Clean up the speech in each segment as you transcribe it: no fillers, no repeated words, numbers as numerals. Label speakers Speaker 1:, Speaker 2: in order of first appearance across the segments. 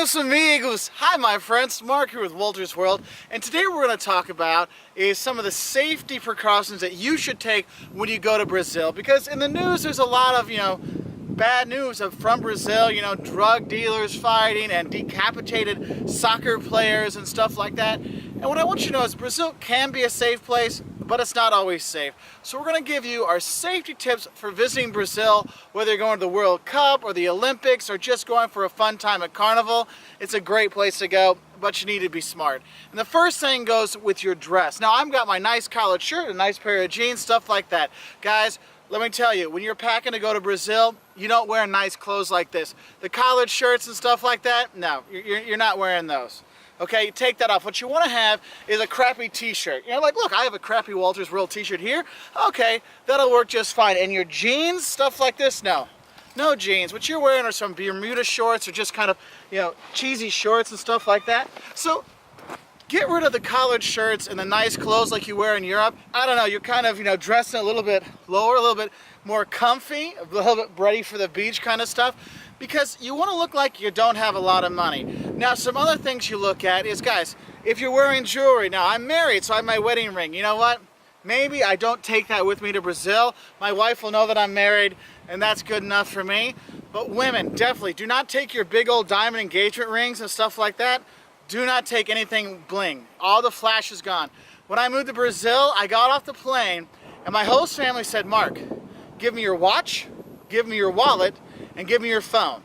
Speaker 1: meus amigos! Hi my friends, Mark here with Walter's World, and today we're going to talk about is some of the safety precautions that you should take when you go to Brazil, because in the news there's a lot of, bad news from Brazil, drug dealers fighting and decapitated soccer players and stuff like that. And what I want you to know is Brazil can be a safe place, but it's not always safe. So we're going to give you our safety tips for visiting Brazil, whether you're going to the World Cup or the Olympics or just going for a fun time at Carnival. It's a great place to go, but you need to be smart. And the first thing goes with your dress. Now I've got my nice collared shirt, a nice pair of jeans, stuff like that. Guys, let me tell you, when you're packing to go to Brazil, you don't wear nice clothes like this. The collared shirts and stuff like that, no, you're not wearing those. Okay, take that off. What you want to have is a crappy t-shirt. Like, look, I have a crappy Walter's World t-shirt here. Okay, that'll work just fine. And your jeans, stuff like this, no. No jeans. What you're wearing are some Bermuda shorts or just kind of, cheesy shorts and stuff like that. So get rid of the collared shirts and the nice clothes like you wear in Europe. I don't know, you're kind of, dressing a little bit lower, a little bit more comfy, a little bit ready for the beach kind of stuff, because you want to look like you don't have a lot of money. Now, some other things you look at is, guys, if you're wearing jewelry. Now, I'm married, so I have my wedding ring. You know what? Maybe I don't take that with me to Brazil. My wife will know that I'm married, and that's good enough for me. But women, definitely, do not take your big old diamond engagement rings and stuff like that. Do not take anything bling. All the flash is gone. When I moved to Brazil, I got off the plane, and my host family said, Mark, give me your watch, give me your wallet, and give me your phone.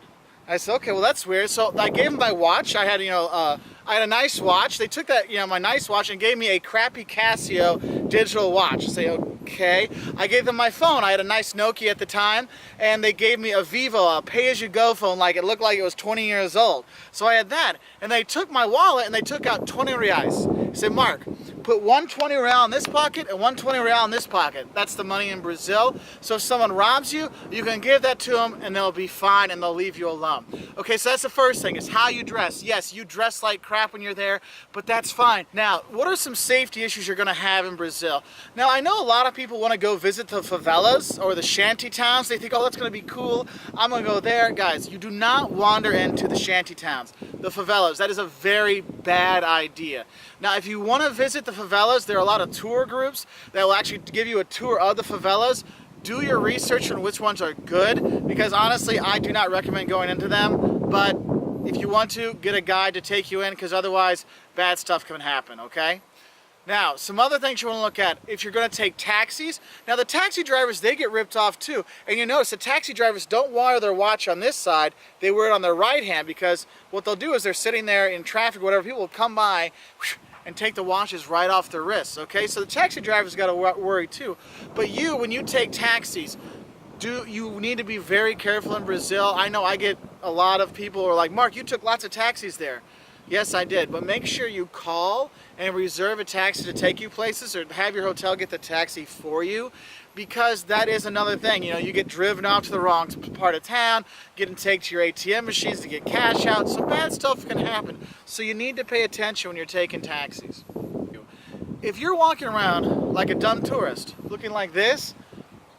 Speaker 1: I said, okay, well that's weird. So I gave them my watch. I had, I had a nice watch. They took that, my nice watch and gave me a crappy Casio digital watch. I say, okay. I gave them my phone. I had a nice Nokia at the time, and they gave me a Vivo, a pay-as-you-go phone, like it looked like it was 20 years old. So I had that, and they took my wallet and they took out 20 reais. I said, Mark, put 120 real in this pocket and 120 real in this pocket. That's the money in Brazil. So if someone robs you, you can give that to them and they'll be fine and they'll leave you alone. Okay, so that's the first thing, is how you dress. Yes, you dress like crap when you're there, but that's fine. Now, what are some safety issues you're gonna have in Brazil? Now, I know a lot of people wanna go visit the favelas or the shanty towns. They think, oh, that's gonna be cool. I'm gonna go there. Guys, you do not wander into the shanty towns, the favelas. That is a very bad idea. Now, if you wanna visit the favelas, there are a lot of tour groups that will actually give you a tour of the favelas. Do your research on which ones are good, because honestly, I do not recommend going into them, but if you want to, get a guide to take you in, because otherwise, bad stuff can happen, okay? Now, some other things you want to look at, if you're going to take taxis. Now, the taxi drivers, they get ripped off too. And you notice the taxi drivers don't wear their watch on this side, they wear it on their right hand, because what they'll do is they're sitting there in traffic, whatever, people will come by, and take the watches right off their wrists, okay? So the taxi drivers got to worry too. But you, when you take taxis, you need to be very careful in Brazil. I know I get a lot of people who are like, Mark, you took lots of taxis there. Yes, I did, but make sure you call and reserve a taxi to take you places, or have your hotel get the taxi for you, because that is another thing. You get driven off to the wrong part of town, getting taken to your ATM machines to get cash out. Some bad stuff can happen, so you need to pay attention when you're taking taxis. If you're walking around like a dumb tourist, looking like this,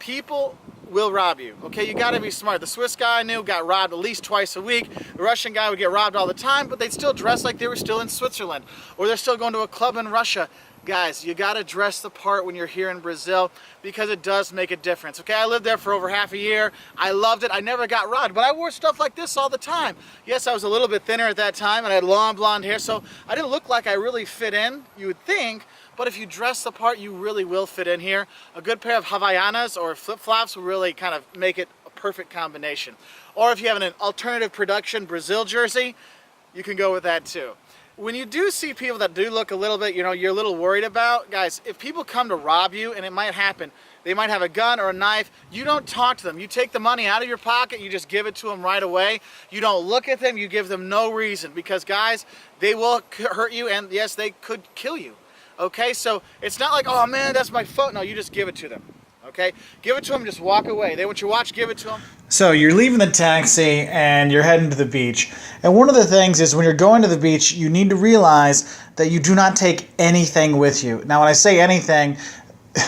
Speaker 1: people will rob you, okay? You gotta be smart. The Swiss guy I knew got robbed at least twice a week. The Russian guy would get robbed all the time, but they'd still dress like they were still in Switzerland, or they're still going to a club in Russia. Guys, you gotta dress the part when you're here in Brazil, because it does make a difference, okay? I lived there for over half a year. I loved it. I never got robbed, but I wore stuff like this all the time. Yes, I was a little bit thinner at that time, and I had long blonde hair, so I didn't look like I really fit in, you would think, but if you dress the part, you really will fit in here. A good pair of Havaianas or flip-flops will really kind of make it a perfect combination. Or if you have an alternative production Brazil jersey, you can go with that too. When you do see people that do look a little bit, you're a little worried about, guys, if people come to rob you, and it might happen, they might have a gun or a knife, you don't talk to them. You take the money out of your pocket, you just give it to them right away. You don't look at them, you give them no reason, because guys, they will hurt you, and yes, they could kill you. Okay, so it's not like, oh man, that's my phone. No, you just give it to them. Okay, give it to them, just walk away. They want your watch, give it to them.
Speaker 2: So you're leaving the taxi and you're heading to the beach. And one of the things is, when you're going to the beach, you need to realize that you do not take anything with you. Now, when I say anything,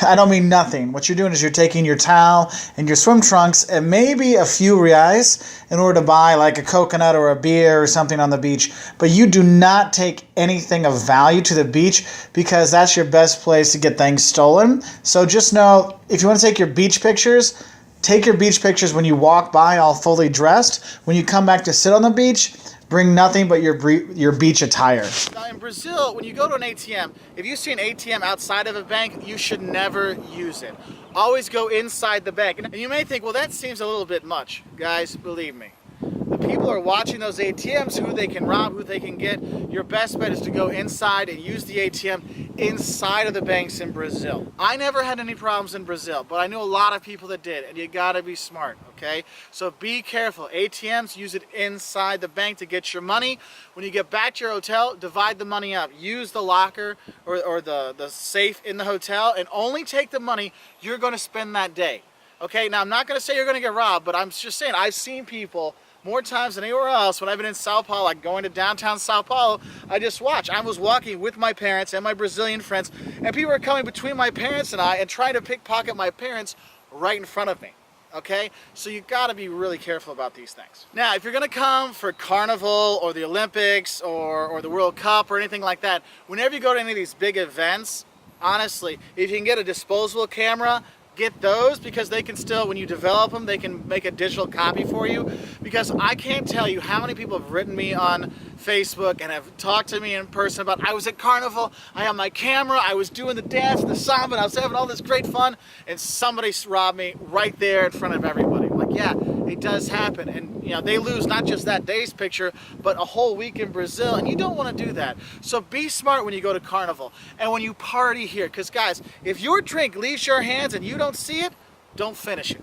Speaker 2: I don't mean nothing. What you're doing is you're taking your towel and your swim trunks and maybe a few reais in order to buy like a coconut or a beer or something on the beach. But you do not take anything of value to the beach because that's your best place to get things stolen. So just know, if you want to take your beach pictures, take your beach pictures when you walk by all fully dressed. When you come back to sit on the beach, bring nothing but your beach attire.
Speaker 1: Now in Brazil, when you go to an ATM, if you see an ATM outside of a bank, you should never use it. Always go inside the bank. And you may think, well, that seems a little bit much. Guys, believe me. The people are watching those ATMs, who they can rob, who they can get. Your best bet is to go inside and use the ATM inside of the banks in Brazil. I never had any problems in Brazil, but I knew a lot of people that did, and you gotta be smart, okay? So be careful. ATMs, use it inside the bank to get your money. When you get back to your hotel, divide the money up. Use the locker or the safe in the hotel, and only take the money you're gonna spend that day. Okay, now I'm not gonna say you're gonna get robbed, but I'm just saying I've seen people more times than anywhere else. When I've been in Sao Paulo, like going to downtown Sao Paulo, I just watch. I was walking with my parents and my Brazilian friends, and people were coming between my parents and I and trying to pickpocket my parents right in front of me. Okay, so you got to be really careful about these things. Now, if you're going to come for Carnival or the Olympics or the World Cup or anything like that, whenever you go to any of these big events, honestly, if you can get a disposable camera, get those, because they can still, when you develop them, they can make a digital copy for you. Because I can't tell you how many people have written me on Facebook and have talked to me in person about, I was at Carnival, I have my camera, I was doing the dance and the samba, and I was having all this great fun, and somebody robbed me right there in front of everybody. I'm like, yeah, it does happen. And you know, they lose not just that day's picture, but a whole week in Brazil, and you don't want to do that. So be smart when you go to Carnival and when you party here, because guys, if your drink leaves your hands and you don't see it, don't finish it.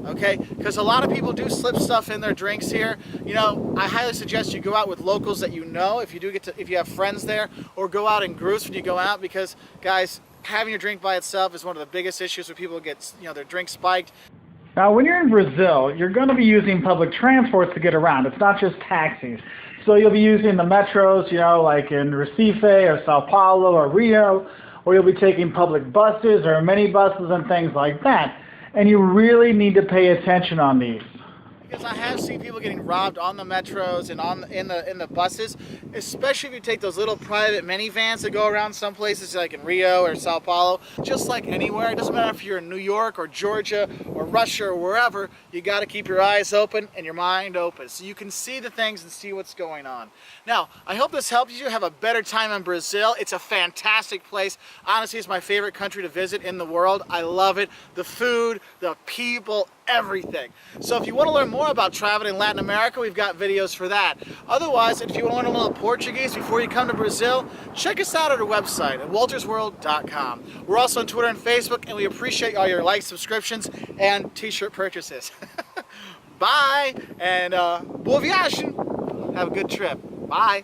Speaker 1: Okay, because a lot of people do slip stuff in their drinks here. You know, I highly suggest you go out with locals that you know, if you have friends there, or go out in groups when you go out, because guys, having your drink by itself is one of the biggest issues where people get, you know, their drink spiked.
Speaker 2: Now, when you're in Brazil, you're going to be using public transports to get around. It's not just taxis. So you'll be using the metros, you know, like in Recife or Sao Paulo or Rio, or you'll be taking public buses or mini buses and things like that. And you really need to pay attention on these.
Speaker 1: Because I have seen people getting robbed on the metros and in the buses, especially if you take those little private minivans that go around some places like in Rio or Sao Paulo. Just like anywhere, it doesn't matter if you're in New York or Georgia or Russia or wherever, you got to keep your eyes open and your mind open so you can see the things and see what's going on. Now, I hope this helps you have a better time in Brazil. It's a fantastic place. Honestly, it's my favorite country to visit in the world. I love it. The food, the people, everything. So if you want to learn more about traveling in Latin America, we've got videos for that. Otherwise, if you want to learn a little Portuguese before you come to Brazil, check us out at our website at waltersworld.com. We're also on Twitter and Facebook, and we appreciate all your likes, subscriptions, and t-shirt purchases. Bye, and boa viagem. Have a good trip. Bye.